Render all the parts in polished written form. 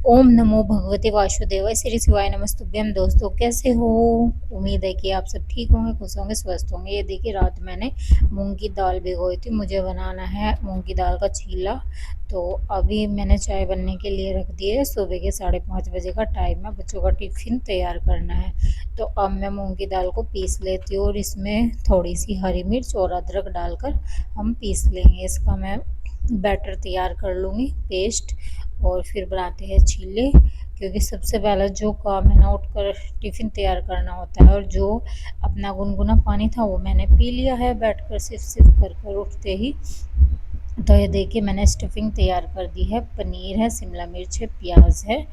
ओम नमो भगवते वासुदेवाय श्री शिवाय नमस्तुभ्यम। दोस्तों कैसे हो? उम्मीद है कि आप सब ठीक होंगे, खुश होंगे, स्वस्थ होंगे। ये देखिए रात मैंने मूंग की दाल भिगोई थी, मुझे बनाना है मूंग की दाल का चीला। तो अभी मैंने चाय बनने के लिए रख दी है। सुबह के 5:30 बजे का टाइम है, बच्चों का टिफिन तैयार करना है। तो अब मैं मूंग की दाल को पीस लेती हूँ और इसमें थोड़ी सी हरी मिर्च और अदरक डालकर हम पीस लेंगे। इसका मैं बैटर तैयार कर लूँगी, पेस्ट। और फिर बनाते हैं चीले, क्योंकि सबसे पहला जो काम है ना, उठकर टिफ़िन तैयार करना होता है। और जो अपना गुनगुना पानी था वो मैंने पी लिया है बैठकर, सिप सिप कर कर उठते ही। तो ये देखिए मैंने स्टफिंग तैयार कर दी है। पनीर है, शिमला मिर्च है, प्याज है,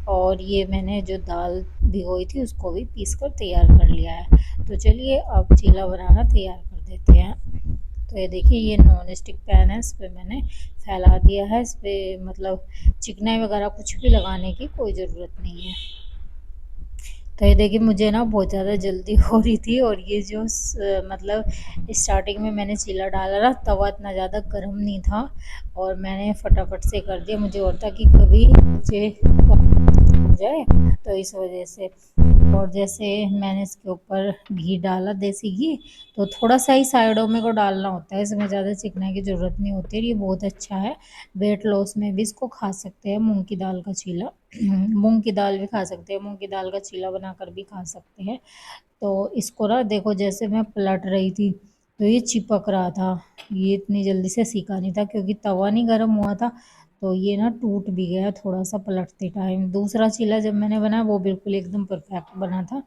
और ये मैंने जो दाल भिगोई थी उसको भी पीस कर तैयार कर लिया है। तो चलिए अब चीला बनाना तैयार कर देते हैं। तो ये देखिए ये नॉन स्टिक पैन है, इस पर मैंने फैला दिया है। इस पर मतलब चिकनाई वगैरह कुछ भी लगाने की कोई ज़रूरत नहीं है। तो ये देखिए मुझे ना बहुत ज़्यादा जल्दी हो रही थी, और ये जो मतलब स्टार्टिंग में मैंने चीला डाला ना, तवा इतना ज़्यादा गर्म नहीं था और मैंने फटाफट से कर दिया। मुझे और था कि कभी मुझे हो जाए, तो इस वजह से। और जैसे मैंने इसके ऊपर घी डाला, देसी घी, तो थोड़ा सा ही साइडों में को डालना होता है, इसमें ज़्यादा चिकने की ज़रूरत नहीं होती। ये बहुत अच्छा है, वेट लॉस में भी इसको खा सकते हैं, मूंग की दाल का चीला। मूंग की दाल भी खा सकते हैं, मूंग की दाल का चीला बनाकर भी खा सकते हैं। तो इसको ना देखो, जैसे मैं पलट रही थी तो ये चिपक रहा था। ये इतनी जल्दी से सीखा नहीं था क्योंकि तवा नहीं गर्म हुआ था, तो ये ना टूट भी गया थोड़ा सा पलटते टाइम। दूसरा चीला जब मैंने बनाया वो बिल्कुल एकदम परफेक्ट बना था,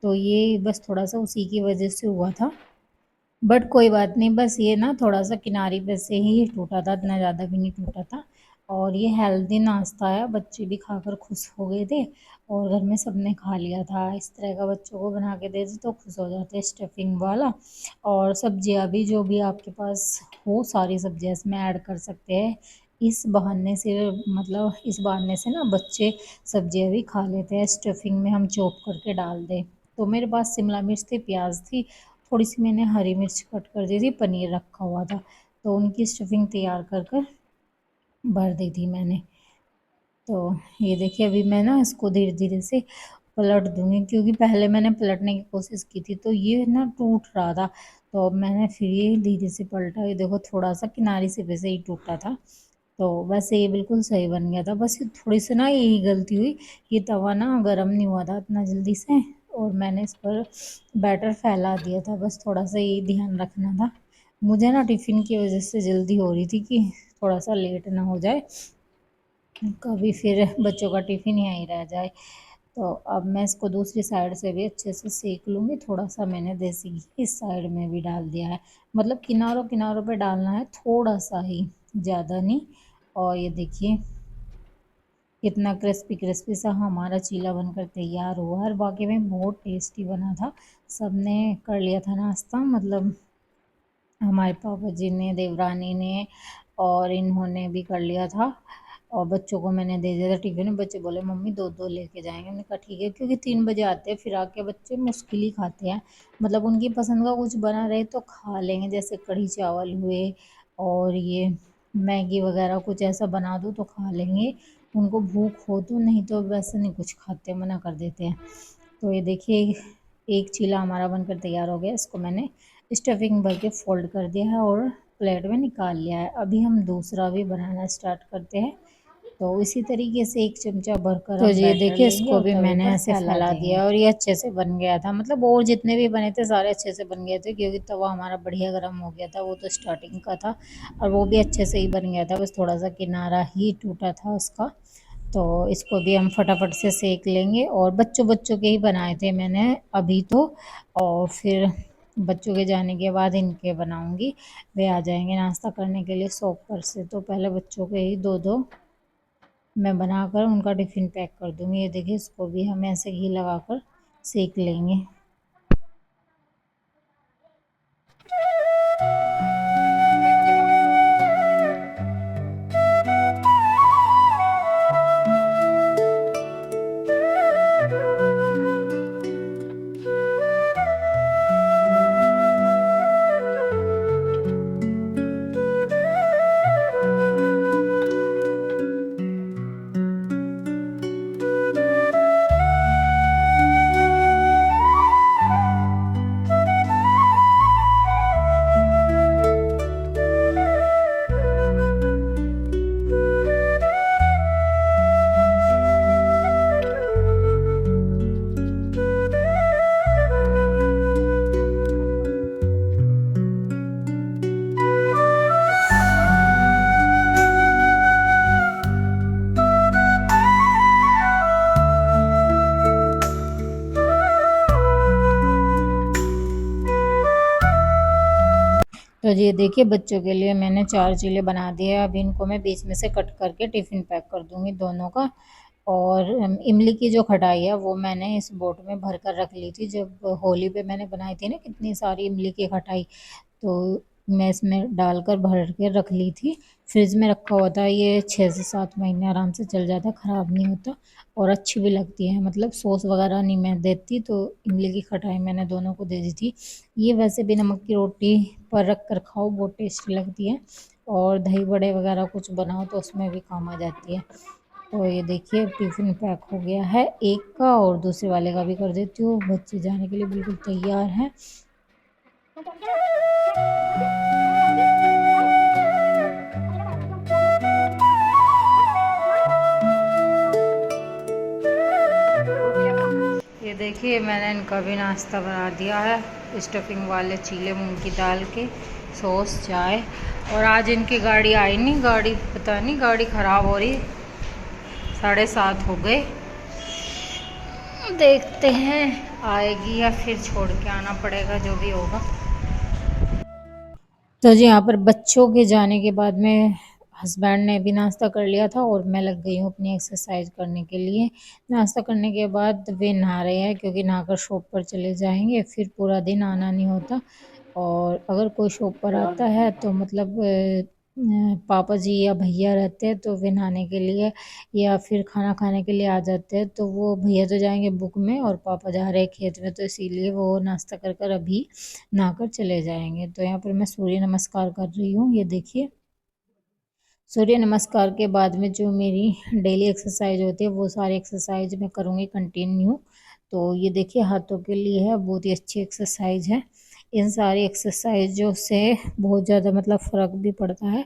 तो ये बस थोड़ा सा उसी की वजह से हुआ था। बट कोई बात नहीं, बस ये ना थोड़ा सा किनारी पे से ही टूटा था, इतना ज़्यादा भी नहीं टूटा था। और ये हेल्दी नाश्ता है, बच्चे भी खाकर खुश हो गए थे और घर में सबने खा लिया था। इस तरह का बच्चों को बना के दे दे तो खुश हो जाते हैं, स्टफिंग वाला। और सब्जियां भी जो भी आपके पास हो, सारी सब्जियां इसमें ऐड कर सकते हैं। इस बहाने से मतलब इस बहाने से ना बच्चे सब्जियां भी खा लेते हैं, स्टफिंग में हम चॉप करके डाल दें। तो मेरे पास शिमला मिर्च थी, प्याज थी, थोड़ी सी मैंने हरी मिर्च कट कर दी थी, पनीर रखा हुआ था, तो उनकी स्टफिंग तैयार कर कर भर दी थी मैंने। तो ये देखिए अभी मैं ना इसको धीरे धीरे से पलट दूंगी, क्योंकि पहले मैंने पलटने की कोशिश की थी तो ये ना टूट रहा था। तो अब मैंने फिर ये धीरे से पलटा, ये देखो थोड़ा सा किनारी से वैसे ही टूटा था। तो वैसे ये बिल्कुल सही बन गया था। बस ये थोड़ी सी ना यही गलती हुई, ये तवा ना गर्म नहीं हुआ था इतना जल्दी से, और मैंने इस पर बैटर फैला दिया था। बस थोड़ा सा यही ध्यान रखना था। मुझे ना टिफ़िन की वजह से जल्दी हो रही थी कि थोड़ा सा लेट ना हो जाए, कभी फिर बच्चों का टिफ़िन यहीं रह जाए। तो अब मैं इसको दूसरी साइड से भी अच्छे से सेक लूँगी। थोड़ा सा मैंने देसी घी इस साइड में भी डाल दिया है, मतलब किनारों किनारों पे डालना है, थोड़ा सा ही, ज़्यादा नहीं। और ये देखिए कितना क्रिस्पी क्रिस्पी सा हमारा चीला बनकर तैयार हुआ है, और वाकई में बहुत टेस्टी बना था। सबने कर लिया था नाश्ता, मतलब हमारे पापा जी ने, देवरानी ने, और इन्होंने भी कर लिया था। और बच्चों को मैंने दे दिया था टिफिन में। बच्चे बोले मम्मी दो दो लेके जाएंगे, मैंने कहा ठीक है, क्योंकि 3 बजे आते हैं, फिर आके बच्चे मुश्किल ही खाते हैं। मतलब उनकी पसंद का कुछ बना रहे तो खा लेंगे, जैसे कढ़ी चावल हुए, और ये मैगी वगैरह कुछ ऐसा बना दूँ तो खा लेंगे। उनको भूख हो तो, नहीं तो वैसे नहीं कुछ खाते, मना कर देते हैं। तो ये देखिए एक चीला हमारा बनकर तैयार हो गया, इसको मैंने स्टफिंग भर के फोल्ड कर दिया है और प्लेट में निकाल लिया है। अभी हम दूसरा भी बनाना स्टार्ट करते हैं। तो इसी तरीके से एक चमचा भरकर तो हम ये बैटर देखिए लेंगे इसको और भी तवे मैंने पर ऐसे फैला दिया और ये अच्छे से बन गया था। मतलब और जितने भी बने थे सारे अच्छे से बन गए थे, क्योंकि तवा हमारा बढ़िया गर्म हो गया था, वो तो स्टार्टिंग का था, और वो भी अच्छे से ही बन गया था, बस थोड़ा सा किनारा ही टूटा था उसका। तो इसको भी हम फटाफट से सेक लेंगे। और बच्चों बच्चों के ही बनाए थे मैंने अभी तो, और फिर बच्चों के जाने के बाद इनके बनाऊंगी। वे आ जाएंगे नाश्ता करने के लिए शॉप पर से, तो पहले बच्चों के ही दो दो मैं बनाकर उनका टिफ़िन पैक कर दूंगी। ये देखिए इसको भी हम ऐसे घी लगाकर सेक लेंगे। तो ये देखिए बच्चों के लिए मैंने 4 चीले बना दिए। अब इनको मैं बीच में से कट करके टिफ़िन पैक कर दूँगी दोनों का। और इमली की जो खटाई है वो मैंने इस बोट में भर कर रख ली थी। जब होली पे मैंने बनाई थी ना कितनी सारी इमली की खटाई, तो मैं इसमें डालकर भर के रख ली थी। फ्रिज में रखा हुआ था, ये 6 से 7 महीने आराम से चल जाता, ख़राब नहीं होता और अच्छी भी लगती है। मतलब सॉस वगैरह नहीं मैं देती, तो इमली की खटाई मैंने दोनों को दे दी थी। ये वैसे भी नमक की रोटी पर रख कर खाओ बहुत टेस्टी लगती है, और दही बड़े वगैरह कुछ बनाओ तो उसमें भी काम आ जाती है। तो ये देखिए टिफ़िन पैक हो गया है एक का, और दूसरे वाले का भी कर देती हूँ। बच्चे जाने के लिए बिल्कुल तैयार हैं। ये देखिए मैंने इनका भी नाश्ता बना दिया है, स्टफिंग वाले चीले मूंग की दाल के, सॉस, चाय। और आज इनकी गाड़ी आई नहीं, गाड़ी पता नहीं गाड़ी ख़राब हो रही, 7:30 हो गए। देखते हैं आएगी या फिर छोड़ के आना पड़ेगा, जो भी होगा। तो जी यहाँ पर बच्चों के जाने के बाद में हस्बैंड ने भी नाश्ता कर लिया था और मैं लग गई हूँ अपनी एक्सरसाइज करने के लिए। नाश्ता करने के बाद वे नहा रहे हैं, क्योंकि नहाकर शॉप पर चले जाएंगे, फिर पूरा दिन आना नहीं होता। और अगर कोई शॉप पर आता है तो मतलब पापा जी या भैया रहते हैं तो वे नहाने के लिए या फिर खाना खाने के लिए आ जाते हैं। तो वो भैया तो जाएंगे बुक में और पापा जा रहे हैं खेत में, तो इसीलिए वो नाश्ता कर कर अभी नहाकर चले जाएंगे। तो यहाँ पर मैं सूर्य नमस्कार कर रही हूँ। ये देखिए सूर्य नमस्कार के बाद में जो मेरी डेली एक्सरसाइज होती है वो सारी एक्सरसाइज मैं करूँगी कंटिन्यू। तो ये देखिए हाथों के लिए है, बहुत ही अच्छी एक्सरसाइज है। इन सारी एक्सरसाइजों से बहुत ज़्यादा मतलब फ़र्क भी पड़ता है।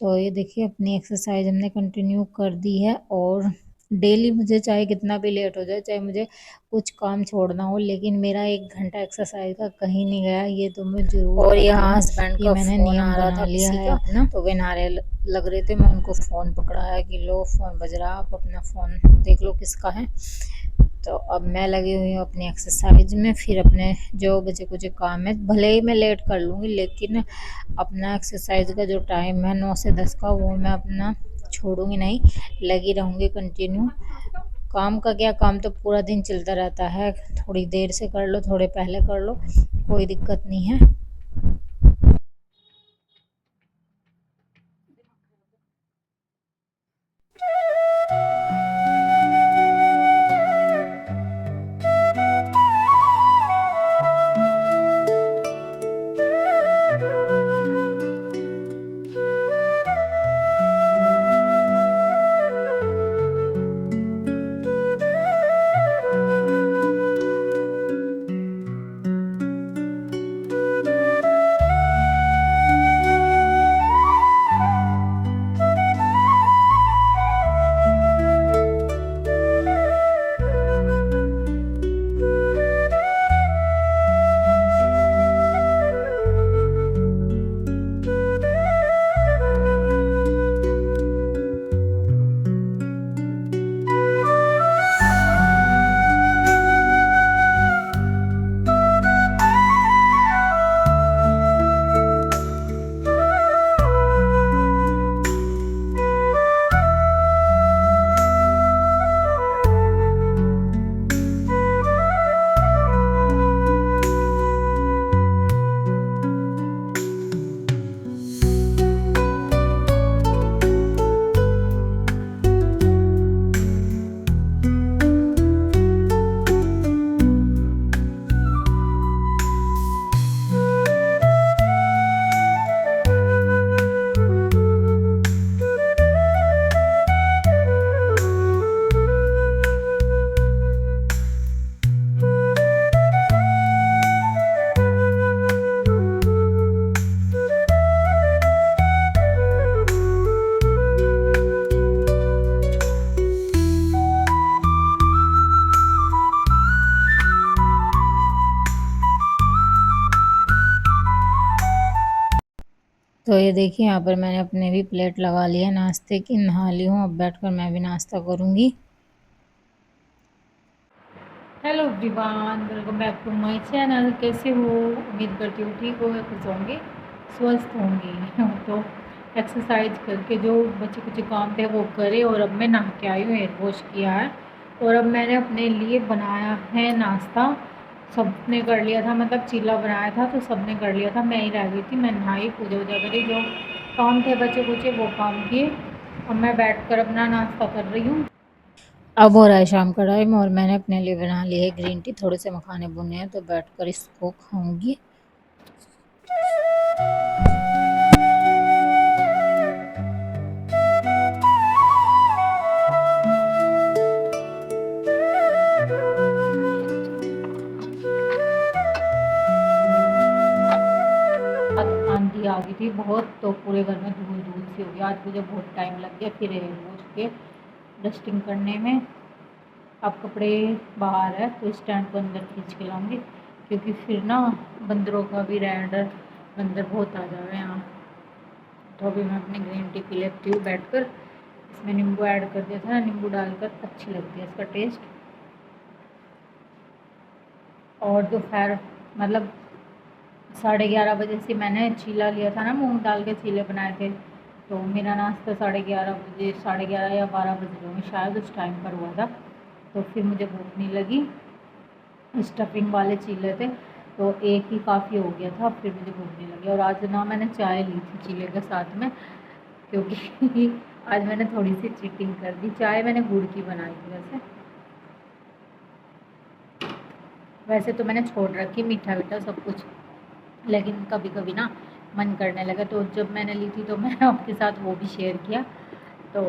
तो ये देखिए अपनी एक्सरसाइज हमने कंटिन्यू कर दी है, और डेली मुझे चाहे कितना भी लेट हो जाए, चाहे मुझे कुछ काम छोड़ना हो, लेकिन मेरा 1 घंटा एक्सरसाइज का कहीं नहीं गया, ये तो मैं ज़रूर और करती यहाँ हूँ। हस्बैंड ये का मैंने फोन नियम आ रहा बना था लिया किसी है का। अपना। तो वे नारे लग रहे थे, मैं उनको फ़ोन पकड़ाया कि लो फ़ोन बज रहा, आप अपना फ़ोन देख लो किसका है। तो अब मैं लगी हुई हूँ अपनी एक्सरसाइज में, फिर अपने जो बचे कुछ काम है भले ही मैं लेट कर लूँगी, लेकिन अपना एक्सरसाइज का जो टाइम है 9 से 10 का, वो मैं अपना छोड़ूंगी नहीं, लगी रहूँगी कंटिन्यू। काम का क्या, काम तो पूरा दिन चलता रहता है, थोड़ी देर से कर लो, थोड़े पहले कर लो, कोई दिक्कत नहीं है। तो ये देखिए यहाँ पर मैंने अपने भी प्लेट लगा लिया नाश्ते की, नहा ली हूँ, अब बैठकर मैं भी नाश्ता करूँगी। Hello everyone, welcome back to my channel. कैसे हो? उम्मीद करती हूँ ठीक हो, खुश होंगे। स्वस्थ होंगी। तो एक्सरसाइज करके जो बच्चे कुछ काम थे वो करे, और अब मैं नहा के आई हूँ, हेयर वॉश किया है, और अब मैंने अपने लिए बनाया है नाश्ता। सबने कर लिया था, मतलब चीला बनाया था तो सबने कर लिया था, मैं ही रह गई थी। मैं नहाई, पूजा वूजा करी, जो काम थे बच्चे कुचे वो काम किए, और मैं बैठ कर अपना नाश्ता कर रही हूँ। अब हो रहा है शाम का टाइम, और मैंने अपने लिए बना ली है ग्रीन टी। थोड़े से मखाने भुने हैं तो बैठ कर इसको खाऊंगी। आंधी आ गई थी बहुत, तो पूरे घर में धूल धूल सी हो गई। आज मुझे बहुत टाइम लग गया फिर हेयर वॉश के डस्टिंग करने में। अब कपड़े बाहर है तो स्टैंड को अंदर खींच के लाऊंगी, क्योंकि फिर ना बंदरों का भी डर, बंदर बहुत आ जाए यहाँ। तो अभी मैं अपनी ग्रीन टी पी लेती हूँ बैठ कर। इसमें नींबू ऐड कर दिया था ना, नींबू डालकर अच्छी लगती है इसका टेस्ट। और दोपहर मतलब 11:30 बजे से मैंने चीला लिया था ना, मूंग दाल के चीले बनाए थे, तो मेरा नाश्ता 11:30 बजे, 11:30 या 12 बजे होंगे शायद, उस टाइम पर हुआ था। तो फिर मुझे भूख नहीं लगी, स्टफिंग वाले चीले थे तो एक ही काफ़ी हो गया था, फिर मुझे भूख नहीं लगी। और आज ना मैंने चाय ली थी चीले के साथ में, क्योंकि आज मैंने थोड़ी सी चीटिंग कर दी। चाय मैंने गुड़ की बनाई थी वैसे तो मैंने छोड़ रखी मीठा वीठा सब कुछ, लेकिन कभी कभी ना मन करने लगा, तो जब मैंने ली थी तो मैंने आपके साथ वो भी शेयर किया। तो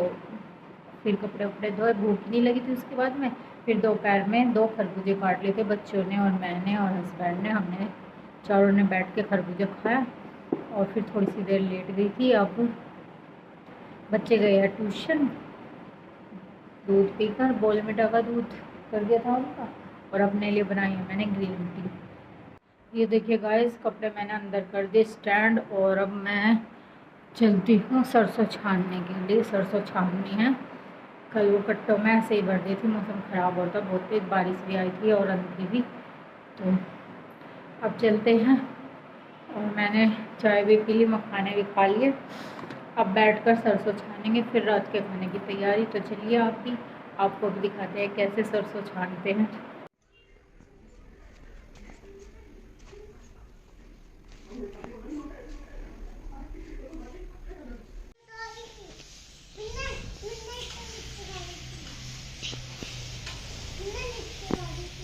फिर कपड़े वपड़े धोए, भूख नहीं लगी थी उसके बाद में। फिर दोपहर में 2 खरबूजे काट लिए थे बच्चों ने और मैंने और हस्बैंड ने, हमने चारों ने बैठ के खरबूजे खाया, और फिर थोड़ी सी देर लेट गई थी। अब बच्चे गए हैं ट्यूशन, दूध पीकर, बोलमिटा का दूध कर दिया था उनका, और अपने लिए बनाई है मैंने ग्रीन टी। ये देखिए गाइस, कपड़े मैंने अंदर कर दिए स्टैंड, और अब मैं चलती हूँ सरसों छानने के लिए। सरसों छाननी है, कल वो कट्टों में ऐसे ही भर दी थी, मौसम ख़राब हो रहा था, बहुत तेज़ बारिश भी आई थी और अंधी भी। तो अब चलते हैं, और मैंने चाय भी पी ली, मखाने भी खा लिए। अब बैठकर सरसों छानेंगे, फिर रात के खाने की तैयारी। तो चलिए आपको भी दिखाते हैं कैसे सरसों छानते हैं।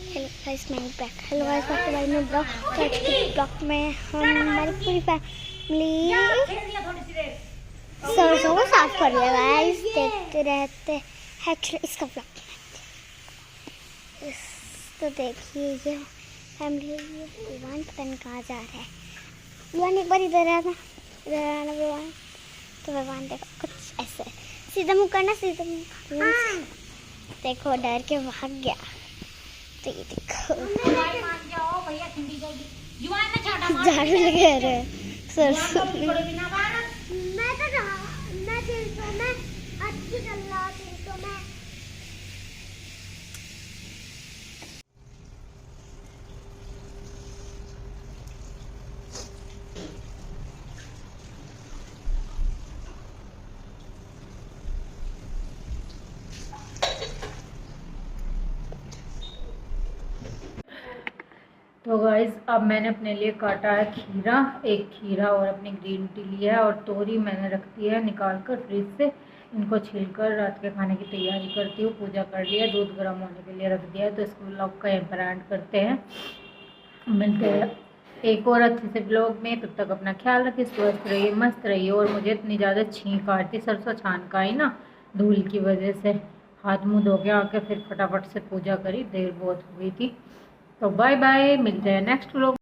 हेलो गाइस, मैं back. Hello guys, back to my new blog. तो आज के ब्लॉग में हम हमारी पूरी फैमिली सरसों को साफ कर लिया गाइस, देखते रहते हैं एक्चुअली इसका ब्लॉग। तो देखिए ये फैमिली, विवान पता नहीं कहाँ जा रहा है। विवान एक बार इधर आना, इधर आना विवान। तो विवान देखो कुछ ऐसे, सीधा मुँह करना, सीधा मुँह। देखो डर के भाग गया। तो ये देखो झाड़ू लगा रहे सरसों में। तो गाइस, अब मैंने अपने लिए काटा है खीरा, एक खीरा, और अपनी ग्रीन टी लिया है, और तोरी मैंने रख दी है निकाल कर फ्रिज से। इनको छीलकर रात के खाने की तैयारी करती हूँ। पूजा कर लिया, दूध गर्म होने के लिए रख दिया है। तो इसको ब्लॉग का यहीं पर एंड करते हैं, मिलते हैं एक और अच्छे से ब्लॉग में। तब तक अपना ख्याल रखिए, स्वस्थ रहिए, मस्त रहिए। और मुझे इतनी ज़्यादा छींक आ रही थी सरसों छान का ही ना, धूल की वजह से। हाथ मुँह धो के आके फिर फटाफट से पूजा करी, देर बहुत हो गई थी। तो बाय बाय, मिलते हैं नेक्स्ट व्लॉग।